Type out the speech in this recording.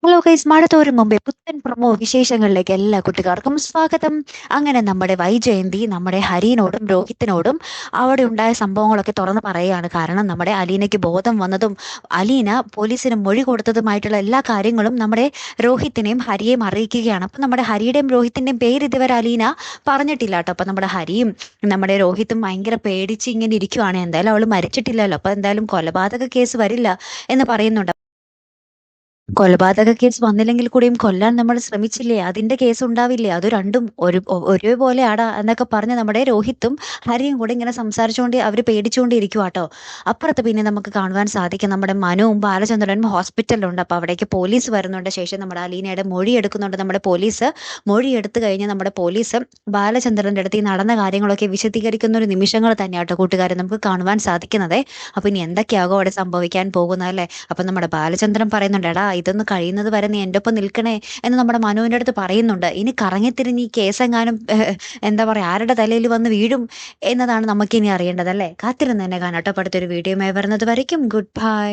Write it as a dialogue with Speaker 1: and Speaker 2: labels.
Speaker 1: Hello guys, മഴ തോരും മുമ്പേ പുത്തൻ പ്രൊമോ വിശേഷങ്ങളിലേക്ക് എല്ലാ കുട്ടികാർക്കും സ്വാഗതം. അങ്ങനെ നമ്മുടെ വൈജയന്തി നമ്മുടെ ഹരിനോടും രോഹിത്തിനോടും അവിടെ ഉണ്ടായ സംഭവങ്ങളൊക്കെ തുറന്ന് പറയുകയാണ്. കാരണം നമ്മുടെ അലീനയ്ക്ക് ബോധം വന്നതും അലീന പോലീസിന് മൊഴി കൊടുത്തതുമായിട്ടുള്ള എല്ലാ കാര്യങ്ങളും നമ്മുടെ രോഹിത്തിനെയും ഹരിയെയും അറിയിക്കുകയാണ്. അപ്പം നമ്മുടെ ഹരിയുടെയും രോഹിത്തിൻ്റെയും പേര് ഇതുവരെ അലീന പറഞ്ഞിട്ടില്ല കേട്ടോ. അപ്പം നമ്മുടെ ഹരിയും നമ്മുടെ രോഹിത്തും ഭയങ്കര പേടിച്ച് ഇങ്ങനെ ഇരിക്കുവാണ്. എന്തായാലും അവൾ മരിച്ചിട്ടില്ലല്ലോ, അപ്പം എന്തായാലും കൊലപാതക കേസ് വരില്ല എന്ന് പറയുന്നുണ്ട്. കൊലപാതക കേസ് വന്നില്ലെങ്കിൽ കൂടിയും കൊല്ലാൻ നമ്മൾ ശ്രമിച്ചില്ലേ, അതിന്റെ കേസ് ഉണ്ടാവില്ലേ, അത് രണ്ടും ഒരേപോലെ ആടാ എന്നൊക്കെ പറഞ്ഞ് നമ്മുടെ രോഹിത്തും ഹരിയും കൂടെ ഇങ്ങനെ സംസാരിച്ചുകൊണ്ട് അവർ പേടിച്ചുകൊണ്ട് ഇരിക്കുവാട്ടോ. അപ്പുറത്ത് പിന്നെ നമുക്ക് കാണുവാൻ സാധിക്കും നമ്മുടെ മനുവും ബാലചന്ദ്രനും ഹോസ്പിറ്റലിലുണ്ട്. അപ്പോൾ അവിടേക്ക് പോലീസ് വരുന്നുണ്ട്. ശേഷം നമ്മുടെ അലീനയുടെ മൊഴി എടുക്കുന്നുണ്ട്. നമ്മുടെ പോലീസ് മൊഴി എടുത്തു കഴിഞ്ഞ് നമ്മുടെ പോലീസ് ബാലചന്ദ്രന്റെ അടുത്ത് ഈ നടന്ന കാര്യങ്ങളൊക്കെ വിശദീകരിക്കുന്ന ഒരു നിമിഷങ്ങൾ തന്നെയാട്ടോ കൂട്ടുകാരെ നമുക്ക് കാണുവാൻ സാധിക്കുന്നത്. അപ്പൊ ഇനി എന്തൊക്കെയാകും അവിടെ സംഭവിക്കാൻ പോകുന്നതല്ലേ. അപ്പൊ നമ്മുടെ ബാലചന്ദ്രൻ പറയുന്നുണ്ട്, എടാ ഇതൊന്ന് കഴിയുന്നത് വരെ നീ എൻ്റെ ഒപ്പം നിൽക്കണേ എന്ന് നമ്മുടെ മനുവിൻ്റെ അടുത്ത് പറയുന്നുണ്ട്. ഇനി കറങ്ങിത്തിരിഞ്ഞ് ഈ കേസെങ്ങാനും എന്താ പറയുക ആരുടെ തലയിൽ വന്ന് വീഴും എന്നതാണ് നമുക്കിനി അറിയേണ്ടതല്ലേ. കാത്തിരുന്ന് തന്നെ കാണാട്ടോ. അടുത്തൊരു വീഡിയോയുമായി വരുന്നത് വരയ്ക്കും ഗുഡ് ബൈ.